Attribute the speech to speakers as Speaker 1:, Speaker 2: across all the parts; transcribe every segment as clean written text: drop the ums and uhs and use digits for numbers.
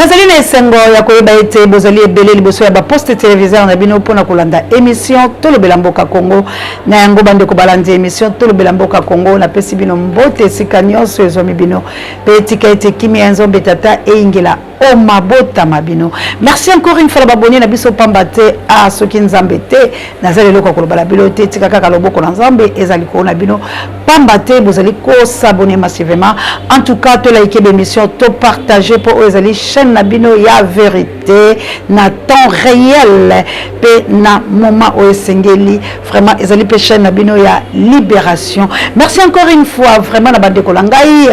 Speaker 1: nazali na esengo ya koyeba ete bozali ebele liboso ya baposte téléviseur na bino mpona kolanda émission tolobela mboka Congo na yango bandeko balandi émission tolobela mboka Congo napesi bino mbote esika nyonso ezomi bino pe etika ete kimia ya nzombe tata eingela o mabota mabino. Merci encore une fois baboni na biso pamba te a soki nzambe te nazali eloko kolobala bilo te tika kaka loboko na nzambe ezali ko na bino pamba te bozali ko s'abonner massivement. En tout cas to like l'émission to partager pour ezali chaîne na bino ya vérité na temps réel pe na moment o esengeli vraiment ezali pe chaîne na bino ya libération. Merci encore une fois vraiment na bande ko langai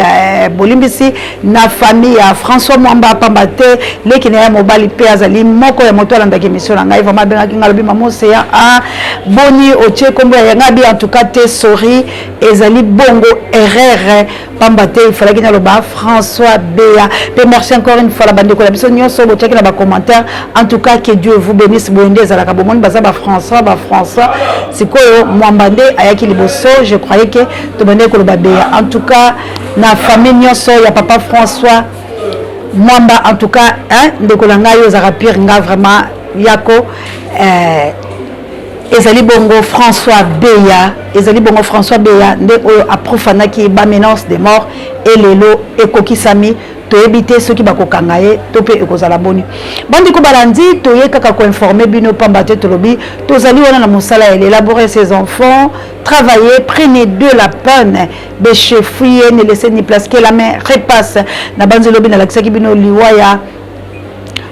Speaker 1: bolimbisi na famille ya François Mwamba pamba te leki na ya mobali pe azali moko ya moto alanda ke mission ngai vraiment benga kinga lobi mamose ya a boni otie kombo ya ngabi en tout cas te sorry ezali bongo erreur pamba te il fallait que na François Béa pe merci encore une fois la bande ko la biso nyonso bo check na ba commentaire en tout cas que Dieu vous bénisse bonde za la ka bomoni baza ba François sikoyo mwambande ayaki liboso je croyais que to bande ko ba Béa en tout cas na famille nyonso ya papa François Mwamba en tout cas hein ndeko langa yo za rapir nga vraiment yako ezali bongo François Béa nde oyo aprofana ki ba menace de mort et lelo ekokisami to ebité ceux qui bakokanga ye to pe ekozala boni bandi ko balandi to ye kaka ko informer bino pamba te to lobi to zali wana na musala élaborer ses enfants travailler prenez de la peine de chez fouiller ne laissez ni place que la main repasse na banzi lobi na lakisa ki bino liwaya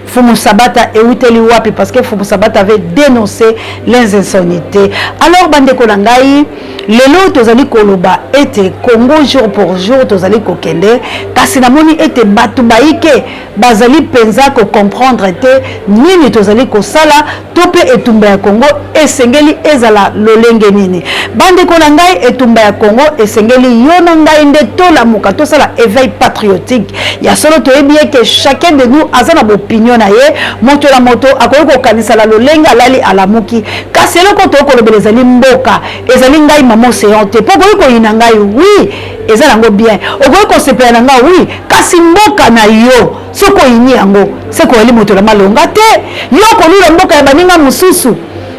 Speaker 1: Fumu Sabata et Outeli Wapi parce que Fumu Sabata avait dénoncé les insanités. Alors bande kolangai lelo tozali koloba ete Congo jour pour jour tozali kokende kasi namoni ete batu baike bazali penza ko comprendre ete nini tozali kosala tope etumba ya Congo esengeli ezala lolenge nini bande kolangai etumba ya Congo esengeli yona ngai nde tola muka tosala éveil patriotique ya solo toyebi que chacun de nous azana opinion na ye moto la moto akoyo ko kanisa la lolenga lali alamuki kasi eloko to ko lobele ezali mboka ezali ngai mamo seonte poko ko ina ngai oui ezali ngo bien okoyo ko sepela na ngai oui kasi mboka na yo soko ini yango seko eli moto la malonga te yo ko lula mboka ya baninga mususu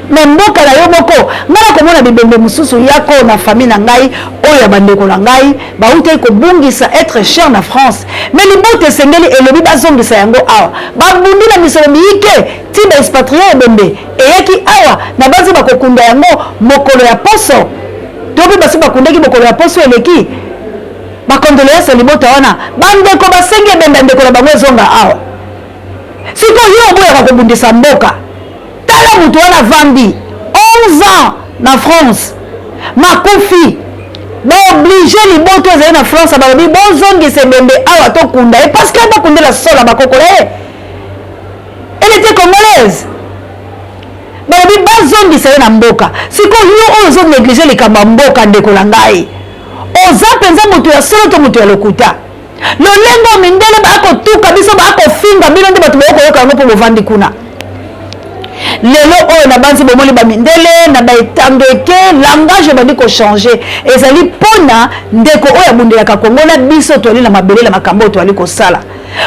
Speaker 1: mais mboka na yo moko ngala komona bibembe mususu yako na famille na ngai oyo bandeko na ngai bauta ko bungisa être cher na France mais libote sengeli elobi bazongisa yango awa babundi na misolo biike ti ba expatrié bembe eyaki awa na bazi bakokunda yango mokolo ya poso tobi basi bakundaki mokolo ya poso eleki bakondoléance libote wana bandeko basenge bembe ndeko na bango zonga awa siko yo boya bakobundisa mboka tala mutu wana vandi 11 ans na France makufi baoblige liboto ezali na France balobi bozongisa ebembe awa tokunda ye parce que bakundela sola bakokola ye elle était congolaise balobi bazongisa ye na mboka siko yo oyo ozonéglige likambo ya mboka ndeko na ngai oza mpenza moto ya solo to moto ya lokuta lolengo mindele bakotuka biso bakofinga bino nde bato bakoyoka yango mpo bovandi kuna lelo oyo na banzi bomoli bamindele na baetandeke langage bandi ko changer ezali pona ndeko oyo abundelaka Kongo na biso toli na mabelela makambo to ali kosala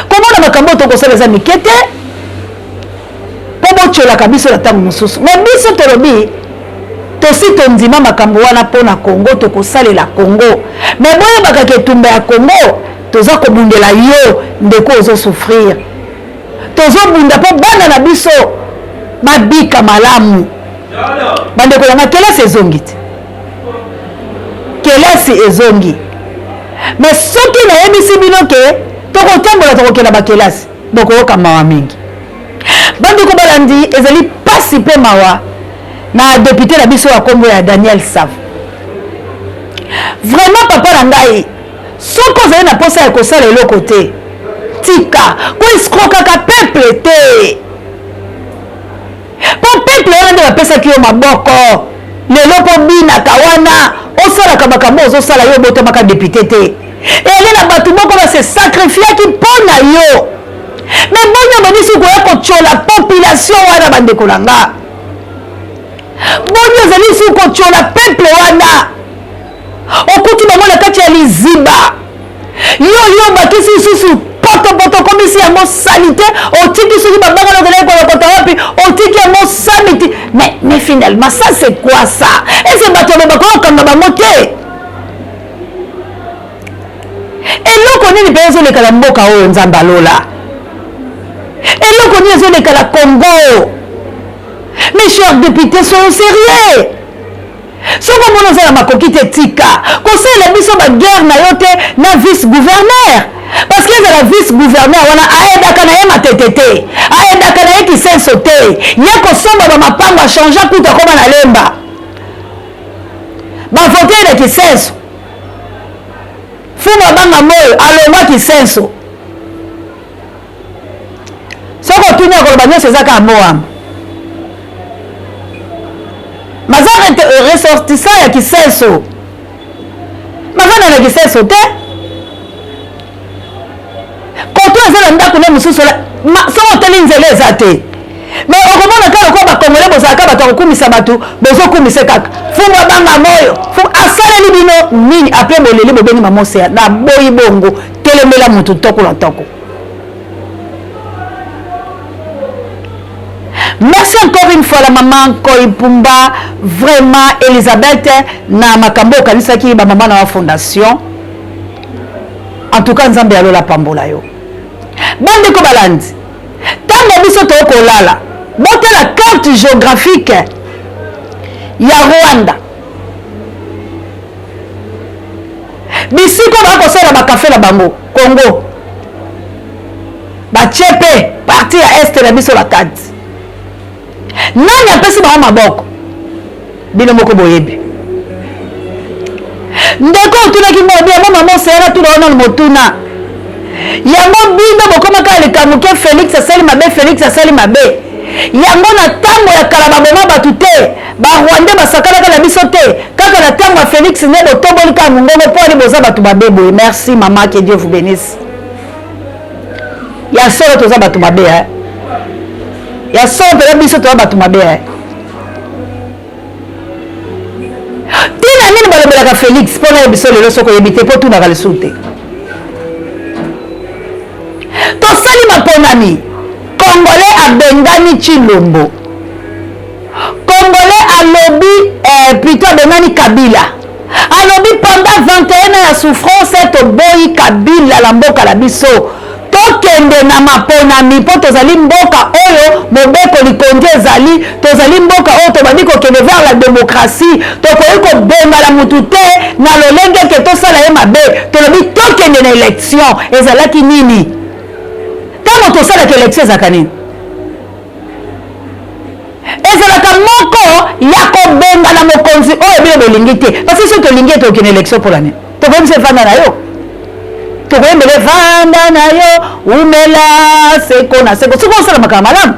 Speaker 1: komona makambo to kosala za mikete pobo chola kabiso la tangu mususu mais biso tolobi tosi tondima makambo wana pona Congo to kosalela Congo mais boye bakake tumba ya Congo toza ko bundela yo ndeko ozo souffrir tozo bunda po bana na biso babika malamu bandeko yanga kelasi ezongi te kelasi ezongi mais soki nayebisi bino ke tokotambola tokokela bakelasi bokoyoka mawa mingi bandeko balandi ezali pasi mpe mawa na député na biso ya kombo ya Daniel Sav vraiment papa na ngai soko ozali na posa ya kosala eloko te tika ko escrokaka peuple te po peuple wana nde bapesaki yo maboko lelo po binaka wana osalaka makambo ozosala yo botomaka député te ele na bato moko base sacrifiaki mpo na yo mais bonyo monisi koya kotyola population wana bandeko na nga bonyo ozali si kotyola peuple wana okuti bango na kati ya liziba yo bakisi lisusu poto komisi yango salite otiki soki babanga na koleka kolokota wapi otiki yango samiti mais finalement ça c'est quoi ça ese bato babako okanga bango te eloko nini mpe ezolekala mboka oyo nzambe alola eloko nini ezolekala Congo mes chers députés soyons sérieux soko mona oza na makoki te tika kosalela biso baguerre na yo te na vice gouverneur parce que ezala vice gouverneur wana ayedaka na ye matete te ayedaka na ye kisenso te ya kosomba bamapango achange kuta koma na lemba bavote na kisenso fumu abanga moyo alomba kisenso soko otuni akoloba nyonso eza kaka moama maza ressortissant ya kisenso mavanda na kisenso te koto eza na ndako ne mosusu soko oteli nzela eza te mais okomona kaka lokola bakongole bozalaka bato akokumisa bato bozokumise kaka fumu abanga moyo asaleli bino nini apres boleli bobengi mamoseya na boyi bongo telemela motu toko na toko. Merci encore une fois la maman Koipumba, vraiment Elisabeth na makambo kanisa ki ba maman na wa fondation. En tout cas nzambe alola pambola yo. Bande ko balandi. Tango biso to ko lala. Bote la carte géographique ya Rwanda. Bisiko ba ko sala ba café la bango Congo. Ba chepe parti à est la biso la carte. Nani apesi bango maboko bino moko boyebi ndeko otunaki mobi yango mama oseyaka tuna wana motuna yango bino bokomaka lekamuke Félix asali mabe Félix asali mabe yango na ntango ya kala baboma bato te barwande basakalaka na biso te kaka na ntango ya Félix nde botoboli kaka mongongo mpo ani boza bato mabe boye. Merci mama, que Dieu vous bénisse. Ya solo toza bato mabe ya solo pela biso toza bato mabe tina nini balobelaka Félix mpo na yebiso lelo soko oyebi te mpo tunaka lisu te tosali maponami congolais abengani Chilombo congolais alobi plutôt abengani Kabila alobi pendant 21 ans ya souffrance toboyi Kabila la mboka la biso tokende na maponami mpo tozali mboka oyo mobeko likondi ezali tozali mboka oyo tobandi kokende vers la démocratie tokoki kobengala mutu te na lolenge ke tosala ye mabe tolobi tokende na élection ezalaki nini ntango tosalaka élection ezalaka nini ezalaka moko ya kobengana mokonzi oyo bino bolingi te parce que soki tolingi ete okende élection mpola nini tokoki biso efanda na yo tokoyembele vanda na yo umela seko na seko soki osala makambo malamu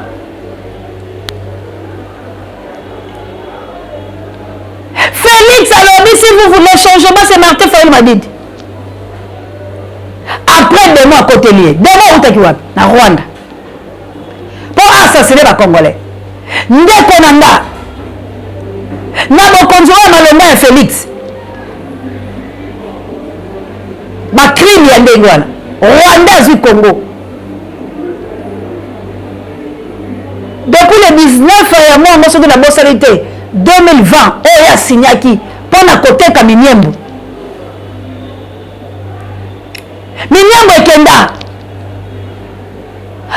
Speaker 1: Félix alobi si vous voulez changement c'est Martin Fayulu Madidi après demo akoteli ye demo autaki wapi na Rwanda mpo assassine bacongolais ndeko na nga na mokonzi oyo malonga ya Félix bacrime ya ndenge wana Rwanda azwi Congo depuis le 19 ya mois mosoki na bosali te 2020 oyo asinyaki mpo na koteka minyembo ekenda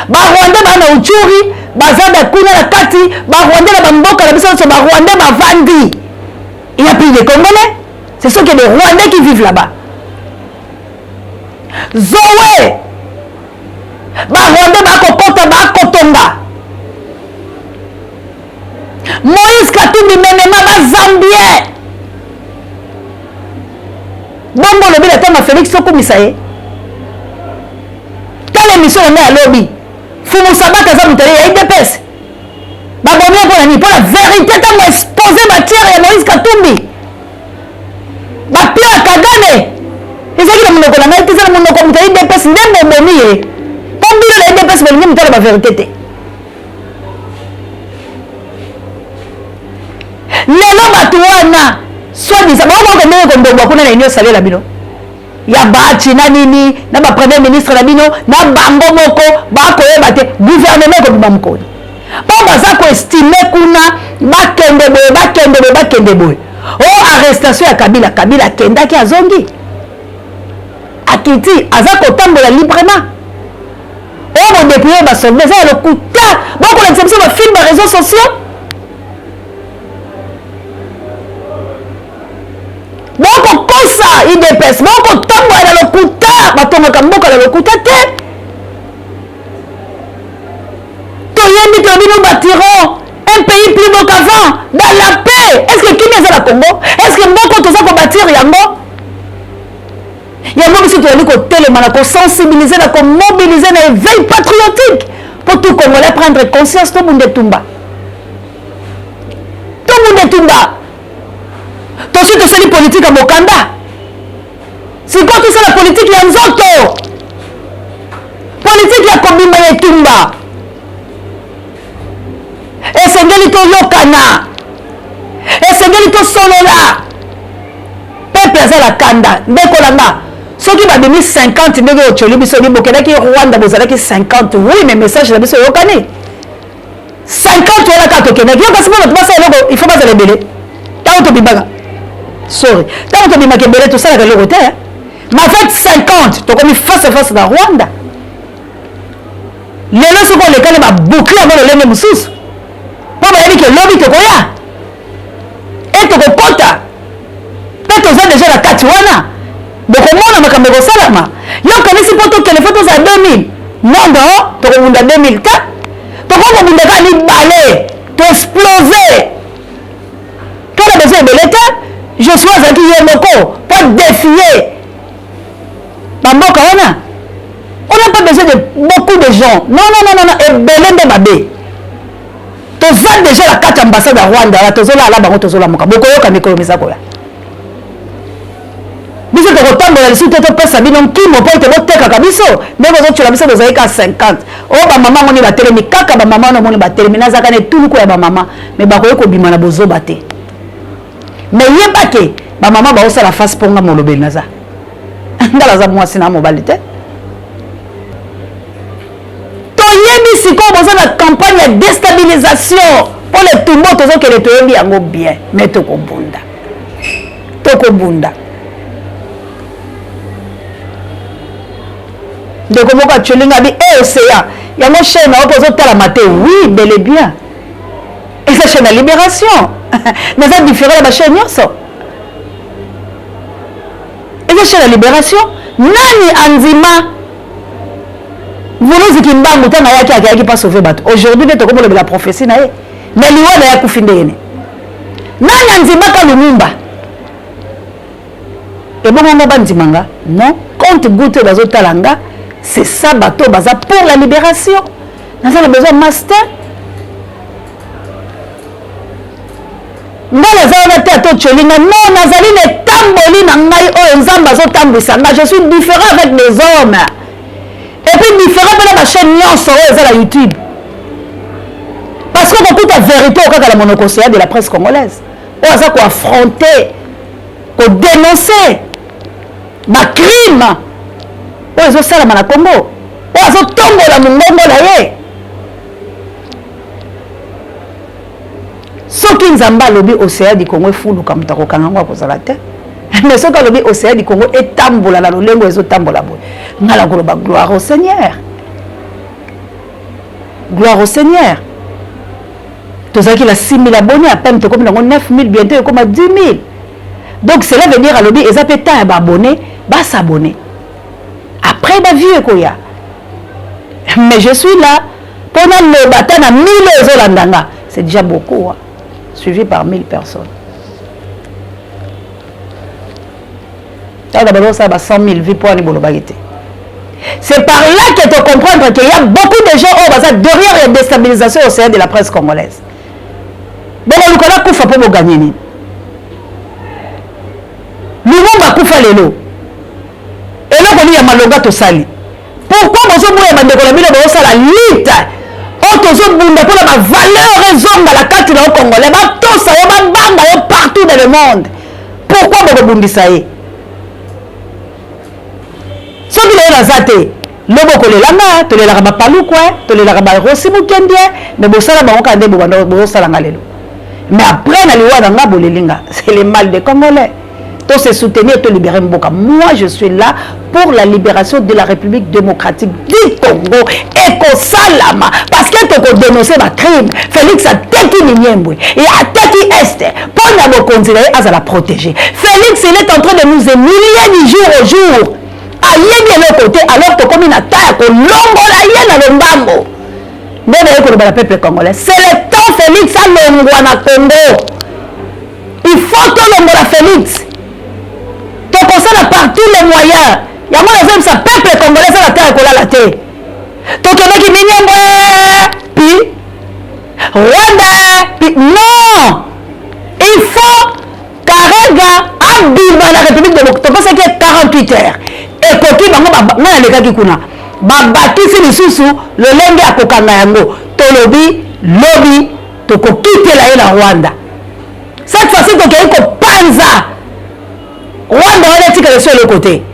Speaker 1: barwande bana uchuri bazanda kuna na kati barwande na bamboka na biso so barwande bavandi. Il n'y a plus de Congolais, c'est ceux qui sont des Rwandais qui vivent là-bas. Zoé barwande bakokota bakotonga Moïse Katumbi menema bazambien bongo lobi la tanga Félix Sokumisa ye tala émission on est à lobby fumu sabaka za mutale ya IDPS babomi pour la ni pour la vérité tango exposer matière ya Moïse Katumbi ba Pierre Kagame ezaki na munoko na ngai tezala munoko mutale IDPS ndembo bomi ye kombina la IDPS bolingi mutale ba vérité te lelo bato wana soi-disant bakokende kondongwa kuna na union salela bino ya bati na nini na ba premier ministre na bino na bango moko ba koyeba te gouvernement ko bima mokoni po baza ko estimer kuna bakende boye oh arrestation ya Kabila kendaki azongi akiti aza kotambola librement oh bon déployer ba soldat ça le kuta boko la exception ba film ba réseaux sociaux boko kosa IDPS boko tambola na le kuta batonga kamboka na le kuta te toyebi to bino batirons un pays plus beau qu'avant dans la paix. Est-ce que Kenya est la Congo? Est-ce que Mboko tout ça qu'on bâtir yango? Yango biso to yali ko télémana ko sensibiliser na ko mobiliser na éveil patriotique pour tout Congolais prendre conscience tout monde tumba. Tout monde tumba. To c'est une politique à Mokanda. C'est quoi tout ça la politique ya nzoto? Politique ya kobima ya tumba. Esengeli to yokana esengeli to solola peuple aza la kanda ndeko langa soki babimi 50 ndenge ocholi biso libokendaki Rwanda bozalaki 50 oui mais message na biso yokani 50 wana ka tokendaki yo kasi mona tobasa eloko il faut bazala ebele ntango tobimaka sorry ntango tobimaka ebele tosalaka eloko te mais en fait 50 tokomi face à face na Rwanda lelo soki olekani babukli yango lolenge mosusu po bayebi ke lobi tokoya e tokokota mpe toza deja na kati wana bokomona makambo ekosalama yokanisi mpo tokende fo tozala 2000 mondo tokobunda 2004 tokobunda kaka mibale toexplose tona besoin ebele te Joshua azalaki ye moko mpo défier bamboka wana on n'a pas besoin de beaucoup de gens non ebele nde mabe toza déjà la carte ambassade à Rwanda la tozola ala bango tozola moka bokoyoka mikolo misako ya biso tokotambola lisu te topesa bino nkimo mpo ete botekaka biso ndenge ozotiola biso bozali ka 50 oyo bamama ngoni batelemi kaka bamama wana omoni batelemi nazaka na etuluku ya bamama me bakoki kobima na bozoba te me yebake bamama baosala face mponga molobeli naza ngala aza mwasi na mobali te toyebi sikoyo boza na campagne ya déstabilisation mpo le tumbo tozokende toyebi yango bien mais tokobunda ndeko moko atiolinga bi océan yango chaîne na opo ozotalama te oui bel et bien eza chaîne ya libération naza différent ya bachaîne nyonso eza chaîne ya libération nani andima Volozi Kimbangu tanga yaki akayaki pas sauver bato. Aujourd'hui nde tokomolo la prophétie na ye. Mais liwa na ya kufinde yene. Nani anzimaka Lumumba? Et bon on ba nzimanga? Non, compte goutte bazo talanga, c'est ça bato baza pour la libération. Naza le besoin master. Ngala za na te to cholinga non nazali ne tamboli na ngai o nzamba zo tambwisa nga je suis différent avec les hommes. Et puis différent de la chaîne nyonso oyo eza la YouTube parce que beaucoup de vérité au kaka la monoconscience de la presse congolaise oyo aza koaffronter kodénoncer bacrime oyo ezosalama na Congo oyo azotongola mongongo na ye soki nzambe alobi océan du Congo efuluka moto akokanga yango akozala te mais soki alobi océan du Congo etambola na lolengo ezotambola boye ngala koloba gloire au Seigneur tozalaki la 6 000 abonnés à peine tokomi nango 9 000 bientôt ekoma 10 000 donc cela veut dire alobi eza mpe temps ya baabonné basabonné après bavieux ekoya mais je suis là mpona loba ta na 1000 ezolandanga c'est déjà beaucoup suivi par 1000 personnes d'abord ça va 100 000 vies pour aller bolobaki. C'est par là que tu comprends qu'il y a beaucoup de gens derrière la déstabilisation au sein de la presse congolaise. Bon, on a koufa pour gagner. Lumumba koufa lelo. Et là on y a malonga to sali. Pourquoi vous avez mandé la mine de la lutte? Otozo bunda pour la valeur raison dans la carte de Congolais. Ba to ça ba banga partout dans le monde. Pourquoi vous bundisa? Ce qui est dans zate, lobo kolelanga, tolelaka ba palukwe, tolelaka ba rosi mukendie, mais bosala ba okande bosala ngalelo. Mais après na liwa nga bolelinga, c'est le mal des Congolais. Tous se soutenir et te libérer Mboka. Moi, je suis là pour la libération de la République démocratique du Congo et qu'au Salama. Parce que tu as dénoncé ma crime. Félix a teki Ninyembwe et a teki Est. Pour nous considérer à la protéger. Félix, il est en train de nous humilier du jour au jour. Aïe de l'autre côté, alors que comme il a taille, qu'on l'ombola yé dans le mbambo. Mais le peuple congolais, c'est le temps Félix à l'ombola Congo. Il faut que l'ombola Félix. Donc ça par tous les moyens. Il y a moi ça peuple congolais ça la terre qu'on a la terre. Donc il y a qui puis Rwanda puis non. Il faut Karega abima la République démocratique. Donc ça qui est 48 heures. Et koki bango na les gars qui kuna. Ba batisi lisusu le lenge ya kokanga yango. Tolobi lobby to ko quitter la Rwanda. Cette fois-ci donc il ko panza Rwanda on est que sur le côté.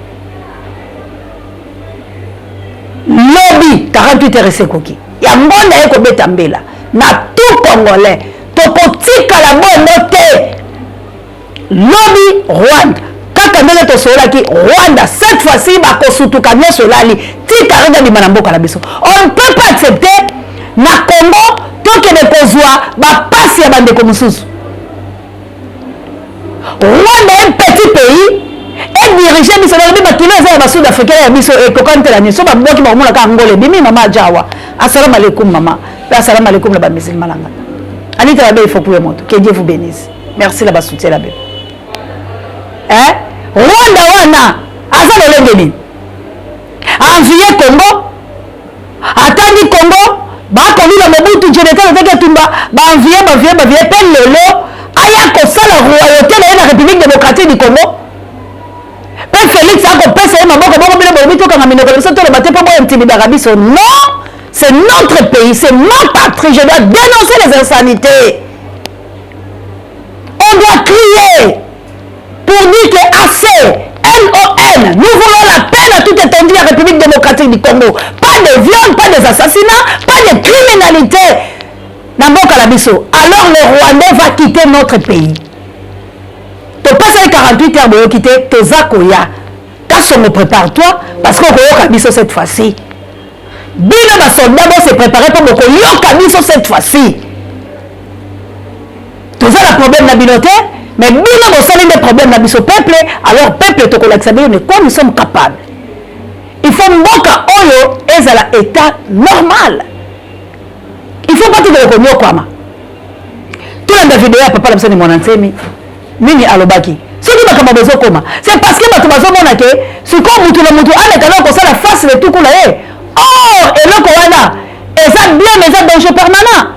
Speaker 1: Lobby 48 heures c'est coquille. Il y a monde qui beta mbela. Na tout congolais. Toko tika la bonne te. Lobby Rwanda. Kaka mbele to sola ki Rwanda cette fois-ci ba ko sutuka nyo solali. Tika renda bi manamboka la biso. On ne peut pas accepter na Congo tant que ne kozwa ba passe ya bande ko mususu. Rwanda est un petit pays et dirigé mais c'est le pays qui est sud-africain et biso et kokante la nation ba boki ba mona ka ngole bimi mama jawa assalamu alaikum mama assalamu alaikum la ba musulman langa ani ta ba il faut pour moto que Dieu vous bénisse merci la ba soutien la be Rwanda wana asa le lengeni envier Congo atandi Congo ba kolula Mobutu Jonathan Zeke Tumba ba envier pe lelo aya kosala royauté na République démocratique du Congo. Père Félix a compris maboko boko bile bobi to kanga minoko biso to le baté po boy intimidara biso. Non, c'est notre pays, c'est ma patrie, je dois dénoncer les insanités. On doit crier pour dire que assez NON, nous voulons la paix à toute étendue de la République démocratique du Congo. Pas de viol, pas des assassinats, pas de criminalité. Alors le Rwandais va quitter notre pays. Tu passes 48 heures pour quitter Tozakoya. Kasongo, prépare-toi parce qu'on va Kabiso cette fois-ci. Bino va soldat va se préparer pour que Kabiso cette fois-ci. Tu as le problème de la mais Bino va salir des problèmes de peuple. Alors peuple te collecte de quoi nous sommes capables. Il faut Mboka Oyo et à l'état normal. Il faut pas te reconnaître quoi. Tout le monde vidéo à papa la mon ansemi. Mini alobaki. Ce qui m'a comme besoin comment. C'est parce que ma tomazo monake. Ce qu'on moutou le moutou avec alors qu'on ça la face de tout qu'on a. Oh et le Corona. Et ça bien mais ça danger permanent.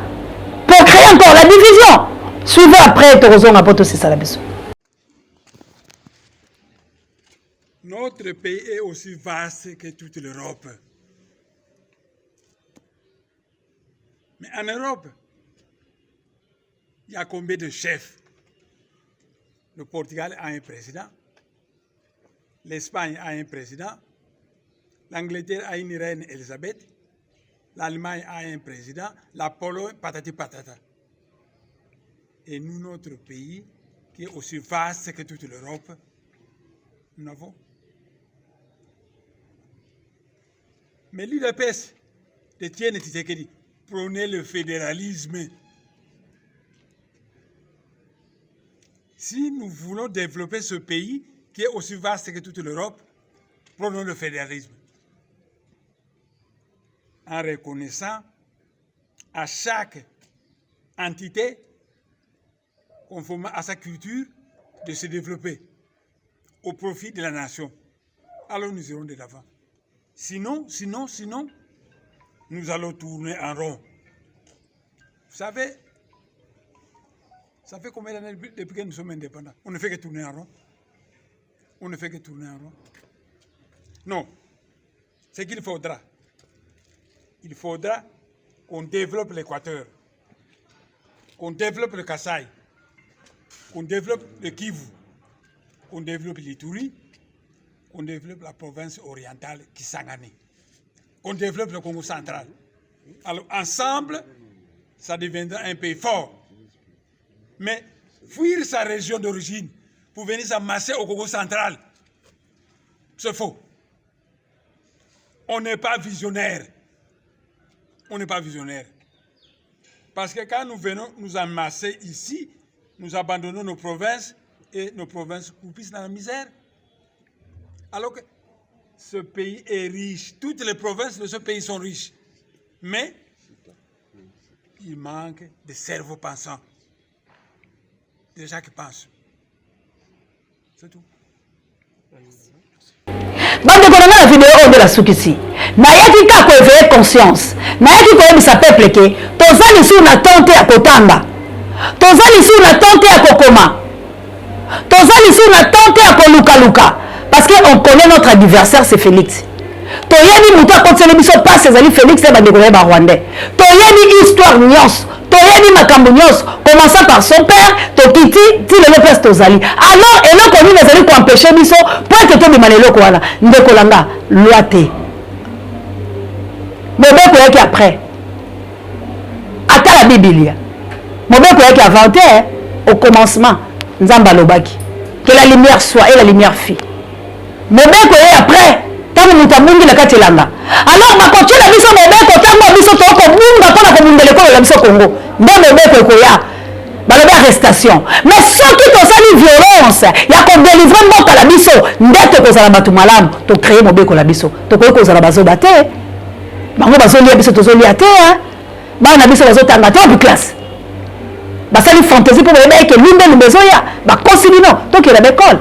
Speaker 1: Pour créer encore la division. Suivez après Torozon Apoto c'est ça la besoin.
Speaker 2: Notre pays est aussi vaste que toute l'Europe. Mais en Europe, il y a combien de chefs? Le Portugal a un président, l'Espagne a un président, l'Angleterre a une reine Elisabeth, l'Allemagne a un président, la Pologne, patati patata. Et nous, notre pays, qui est aussi vaste que toute l'Europe, nous n'avons. Mais l'UDPS de Tienne Tshisekedi prônait le fédéralisme. Si nous voulons développer ce pays qui est aussi vaste que toute l'Europe, prenons le fédéralisme. En reconnaissant à chaque entité, conformément à sa culture, de se développer au profit de la nation. Alors nous irons de l'avant. Sinon, nous allons tourner en rond. Vous savez, ça fait combien d'années depuis que nous sommes indépendants? On ne fait que tourner en rond. On ne fait que tourner en rond. Non. Ce qu'il faudra, il faudra qu'on développe l'Équateur, qu'on développe le Kasaï, qu'on développe le Kivu, qu'on développe l'Ituri, qu'on développe la province orientale Kisangani, qu'on développe le Congo central. Alors ensemble, ça deviendra un pays fort. Mais fuir sa région d'origine pour venir s'amasser au Congo central, c'est faux. On n'est pas visionnaire. On n'est pas visionnaire. Parce que quand nous venons nous amasser ici, nous abandonnons nos provinces et nos provinces coupissent dans la misère. Alors que ce pays est riche. Toutes les provinces de ce pays sont riches. Mais il manque de cerveaux pensants. Des gens qui pensent. C'est tout.
Speaker 1: Bande kolanga la vidéo on de la soukisi. Na yaki ka ko éveiller conscience. Na yaki ko yebisa peuple ke tozali sur na tonte ya kotamba. Tozali sur na tonte ya kokoma. Tozali sur na tonte ya koluka luka parce que on connaît notre adversaire c'est Félix. Toyebi muto akoteli biso passe ezali Félix et bande koleba rwandais. Toyebi histoire nyos. Toyebi makambo nyos commençant par son père tokiti ti le place tozali. Alors eloko nini ezali ko empêcher biso pour que to bimana eloko wana ndeko langa loi te. Mobeko yaki après. Ata la Biblia. Mobeko yaki inventé au commencement Nzamba lobaki que la lumière soit et la lumière fit. Mobeko yaki après tango mutabungi la katelanga. Alors makotie la biso mobeko tango biso to ko bunga pona ko bundele ko la biso Congo. Nde mobeko ko ya balobi arrestation. Mais soki tozali violence ya ko délivrer mboka la biso nde tokozala bato malamu to créer mobeko la biso. Tokoki kozala bazoba te. Bango bazolia biso tozolia te. Bana biso bazotanga te en classe. Basali fantaisie pour bébé que l'une de maison ya ba consilino donc il a l'école.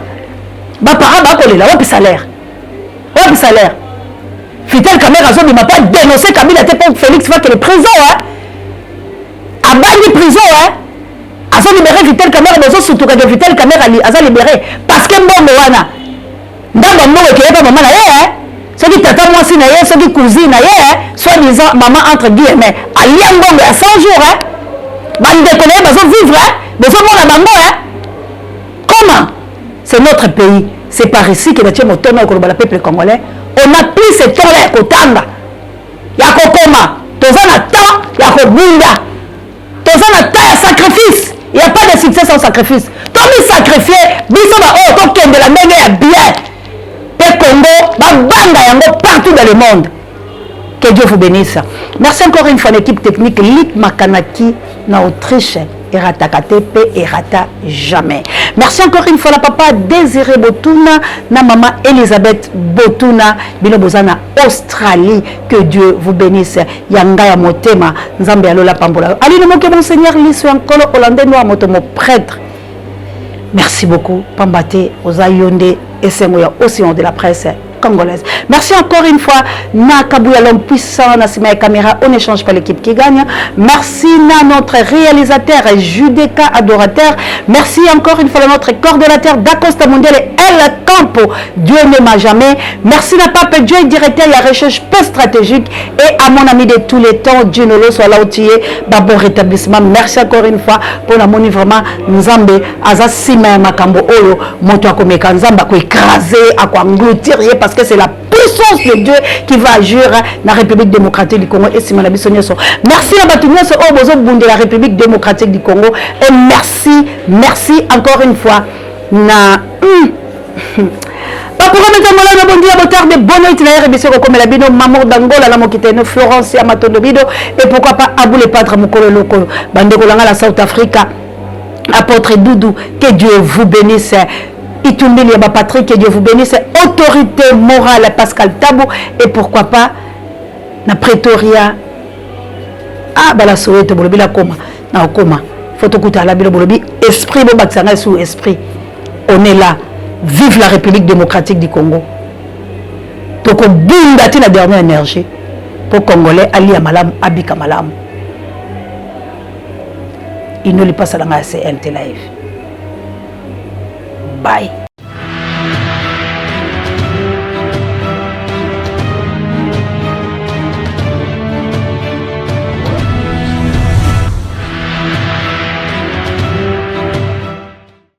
Speaker 1: Ba para ba ko lela wapi salaire. Wapi salaire. Fidel Kamera zo m'a pas dénoncé Kabila te pour Félix va que les prison a bandi prison azo libéré Fidel Kamera bozo surtout que Fidel Kamera azo libéré parce que mbongo wana ndamba mbongo ke pas maman na ye ce qui tata moi si na ye ce qui cousine na ye soit disant maman entre guillemets alia mbongo à 100 jours bande connaît bazo vivre bozo mona bango comment c'est notre pays c'est par ici que batie motono ko le peuple congolais on a pris ce temps là kotanga ya kokoma toza na temps ya kobunda toza na temps ya sacrifice il y a pas de succès sans sacrifice tomi sacrifier biso ba oh tokende la ndenge ya bien pe Congo babanga yango partout dans le monde. Que Dieu vous bénisse. Merci encore une fois l'équipe technique Lik Makanaki na Autriche erata katepe erata jamais. Merci encore une fois la papa Désiré Botuna na maman Elisabeth Botuna bino bozana Australie. Que Dieu vous bénisse. Yanga ya motema nzambe alola pambola. Ali le moke monseigneur liso ankolo hollandais noir motomo prêtre. Merci beaucoup Pambate Ozayonde et Sengoya océan de la presse congolaise. Merci encore une fois na Kabouya l'homme puissant na Sima et Caméra, on n'échange pas l'équipe qui gagne. Merci na notre réalisateur Judeka adorateur. Merci encore une fois à notre coordonnateur d'Acosta Mondial et El Campo. Dieu ne m'a jamais. Merci na Pape Dieu directeur de la recherche peu stratégique et à mon ami de tous les temps Djinolo soit là outillé bon rétablissement. Merci encore une fois pour la moni vraiment Nzambe aza Sima makambo oyo moto akomeka Nzamba ko écraser à ko engloutir parce que c'est la puissance de Dieu qui va agir dans la République démocratique du Congo et Sima la biso nyoso. Merci à batu nyoso o bozo bunde la République démocratique du Congo et merci encore une fois na Papa Rameta Mola bondi à botar de bonne itinéraire biso comme la bino Mamour d'Angola la mokiteno Florence ya Matondo bido et pourquoi pas Abou le Padre mokolo loko bande kolanga la South Africa apôtre Doudou que Dieu vous bénisse. Itumbili ya Patrick, que Dieu vous bénisse. Autorité morale Pascal Tabou et pourquoi pas na Pretoria bala Soweto bolobi la koma na koma photo kuta la bilo bolobi esprit bo batsanga sous esprit on est là. Vive la République démocratique du Congo. Toko bunda tina dernière énergie pour Congolais ali malam abika malam. Il ne lui passe à la CNT live. Bye.